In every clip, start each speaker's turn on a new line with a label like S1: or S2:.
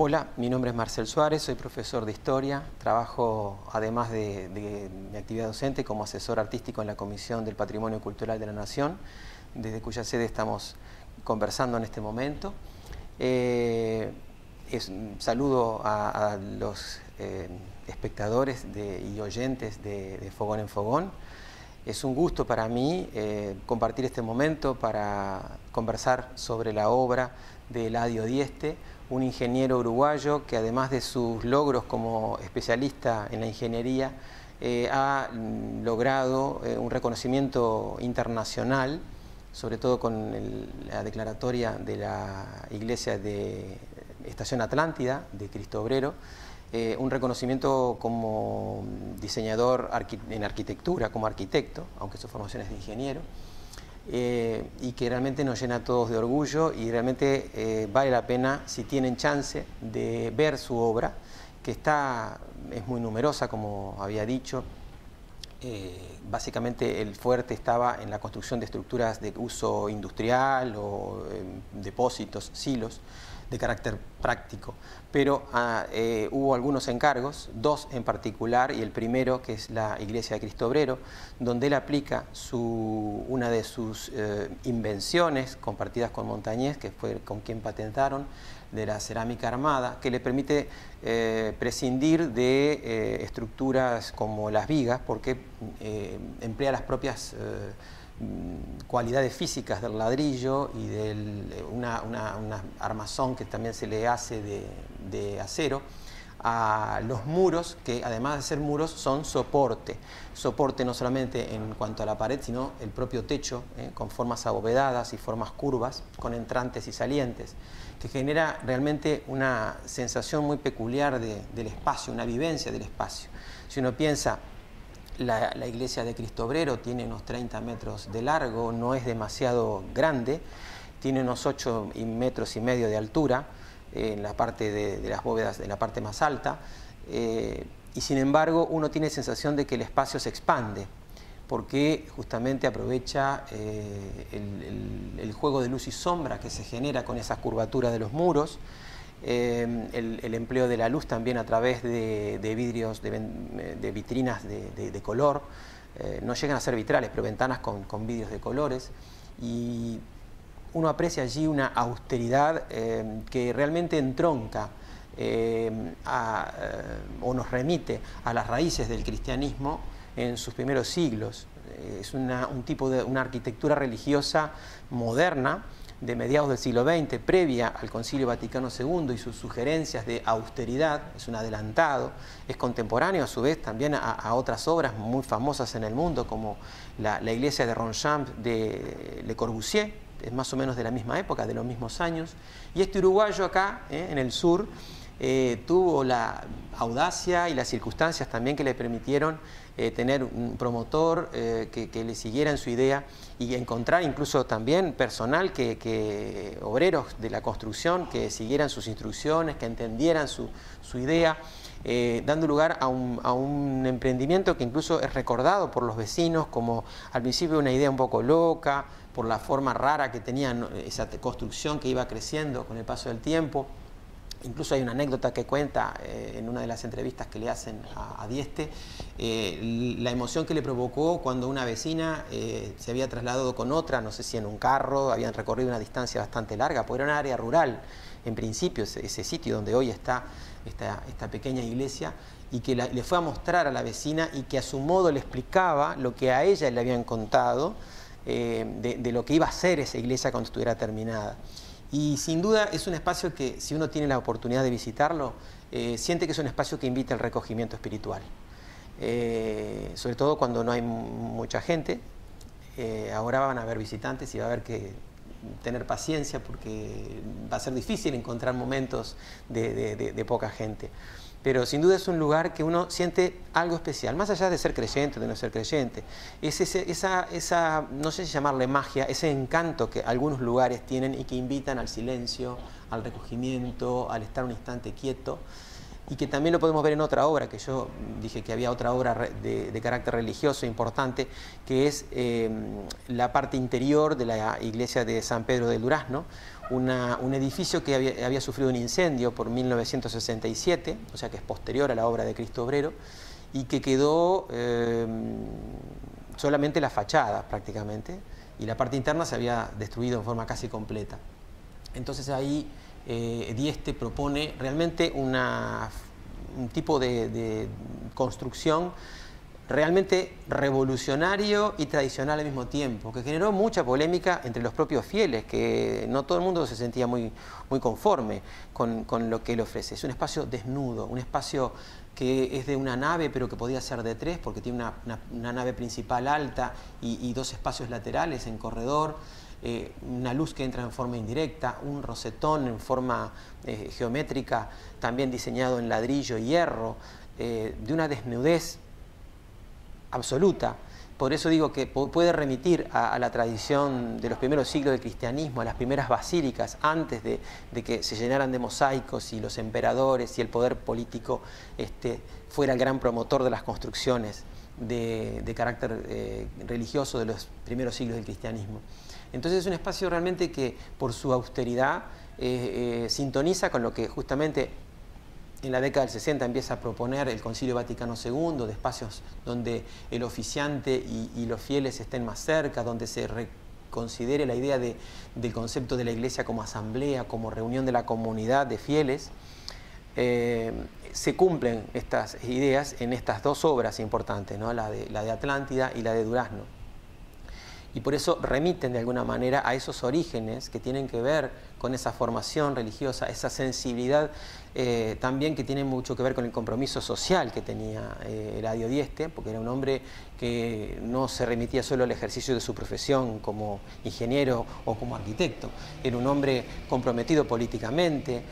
S1: Hola, mi nombre es Marcel Suárez, soy profesor de Historia, trabajo además de mi actividad docente como asesor artístico en la Comisión del Patrimonio Cultural de la Nación, desde cuya sede estamos conversando en este momento. Saludo a los espectadores y oyentes de Fogón en Fogón. Es un gusto para mí compartir este momento para conversar sobre la obra de Eladio Dieste, un ingeniero uruguayo que además de sus logros como especialista en la ingeniería, ha logrado un reconocimiento internacional, sobre todo con la declaratoria de la iglesia de Estación Atlántida de Cristo Obrero, un reconocimiento como diseñador en arquitectura, como arquitecto, aunque su formación es de ingeniero, y que realmente nos llena a todos de orgullo y realmente vale la pena, si tienen chance, de ver su obra, que es muy numerosa, como había dicho. Básicamente el fuerte estaba en la construcción de estructuras de uso industrial o depósitos, silos, de carácter práctico, pero hubo algunos encargos, dos en particular, y el primero que es la iglesia de Cristo Obrero, donde él aplica una de sus invenciones compartidas con Montañés, que fue con quien patentaron, de la cerámica armada, que le permite prescindir de estructuras como las vigas, porque emplea las propias cualidades físicas del ladrillo y de una armazón que también se le hace de acero a los muros, que además de ser muros son soporte no solamente en cuanto a la pared, sino el propio techo, con formas abovedadas y formas curvas, con entrantes y salientes, que genera realmente una sensación muy peculiar del espacio, una vivencia del espacio. Si uno piensa, la iglesia de Cristo Obrero tiene unos 30 metros de largo, no es demasiado grande, tiene unos 8 metros y medio de altura en la parte de las bóvedas, de la parte más alta, y sin embargo uno tiene sensación de que el espacio se expande, porque justamente aprovecha el juego de luz y sombra que se genera con esa curvatura de los muros, el empleo de la luz también a través de vidrios, de vitrinas de color, no llegan a ser vitrales, pero ventanas con vidrios de colores, y uno aprecia allí una austeridad que realmente entronca o nos remite a las raíces del cristianismo en sus primeros siglos. Es un tipo de una arquitectura religiosa moderna de mediados del siglo XX, previa al Concilio Vaticano II y sus sugerencias de austeridad. Es un adelantado, es contemporáneo a su vez también a otras obras muy famosas en el mundo, como la iglesia de Ronchamp de Le Corbusier, es más o menos de la misma época, de los mismos años. Y este uruguayo acá, en el sur, tuvo la audacia y las circunstancias también que le permitieron tener un promotor que le siguiera en su idea y encontrar incluso también personal, obreros de la construcción que siguieran sus instrucciones, que entendieran su idea, dando lugar a un emprendimiento que incluso es recordado por los vecinos como al principio una idea un poco loca, por la forma rara que tenía esa construcción que iba creciendo con el paso del tiempo. Incluso hay una anécdota que cuenta en una de las entrevistas que le hacen a Dieste, la emoción que le provocó cuando una vecina se había trasladado con otra, no sé si en un carro, habían recorrido una distancia bastante larga, porque era un área rural, en principio, ese sitio donde hoy está esta pequeña iglesia, y que le fue a mostrar a la vecina y que a su modo le explicaba lo que a ella le habían contado de lo que iba a ser esa iglesia cuando estuviera terminada. Y sin duda es un espacio que, si uno tiene la oportunidad de visitarlo, siente que es un espacio que invita al recogimiento espiritual. Sobre todo cuando no hay mucha gente. Ahora van a haber visitantes y va a haber que tener paciencia porque va a ser difícil encontrar momentos de poca gente. Pero sin duda es un lugar que uno siente algo especial, más allá de ser creyente o de no ser creyente. Es esa, no sé si llamarle magia, ese encanto que algunos lugares tienen y que invitan al silencio, al recogimiento, al estar un instante quieto. y que también lo podemos ver en otra obra, que yo dije que había otra obra de carácter religioso importante, que es la parte interior de la iglesia de San Pedro del Durazno, un edificio que había sufrido un incendio por 1967, o sea que es posterior a la obra de Cristo Obrero, y que quedó solamente la fachada prácticamente, y la parte interna se había destruido en forma casi completa. Entonces ahí Dieste propone realmente un tipo de construcción realmente revolucionario y tradicional al mismo tiempo, que generó mucha polémica entre los propios fieles, que no todo el mundo se sentía muy conforme con lo que él ofrece. Es un espacio desnudo, un espacio que es de una nave, pero que podía ser de tres, porque tiene una nave principal alta y dos espacios laterales en corredor, una luz que entra en forma indirecta, un rosetón en forma geométrica, también diseñado en ladrillo y hierro, de una desnudez absoluta. Por eso digo que puede remitir a la tradición de los primeros siglos del cristianismo, a las primeras basílicas, antes de que se llenaran de mosaicos y los emperadores y el poder político fuera el gran promotor de las construcciones de carácter religioso de los primeros siglos del cristianismo. Entonces es un espacio realmente que por su austeridad sintoniza con lo que justamente en la década del 60 empieza a proponer el Concilio Vaticano II, de espacios donde el oficiante y los fieles estén más cerca, donde se reconsidere la idea del concepto de la Iglesia como asamblea, como reunión de la comunidad de fieles. Se cumplen estas ideas en estas dos obras importantes, ¿no? la de Atlántida y la de Durazno. Y por eso remiten de alguna manera a esos orígenes que tienen que ver con esa formación religiosa, esa sensibilidad también que tiene mucho que ver con el compromiso social que tenía Eladio Dieste, porque era un hombre que no se remitía solo al ejercicio de su profesión como ingeniero o como arquitecto, era un hombre comprometido políticamente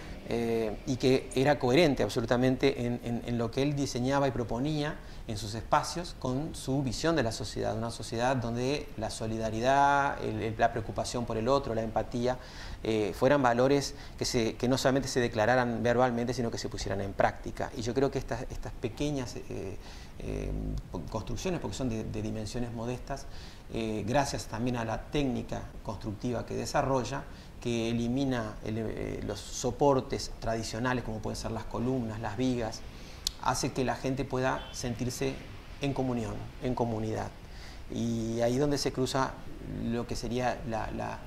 S1: y que era coherente absolutamente en lo que él diseñaba y proponía en sus espacios con su visión de la sociedad, una sociedad donde la solidaridad, la preocupación por el otro, la empatía, fueran valores que no solamente se declararan verbalmente, sino que se pusieran en práctica. Y yo creo que estas pequeñas construcciones, porque son de dimensiones modestas, gracias también a la técnica constructiva que desarrolla, que elimina los soportes tradicionales, como pueden ser las columnas, las vigas, hace que la gente pueda sentirse en comunión, en comunidad. Y ahí donde se cruza lo que sería la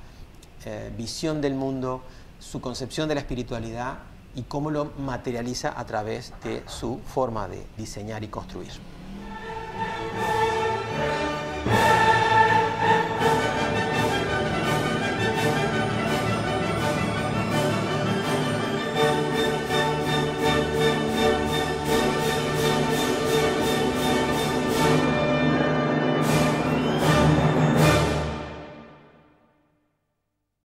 S1: visión del mundo, su concepción de la espiritualidad y cómo lo materializa a través de su forma de diseñar y construir.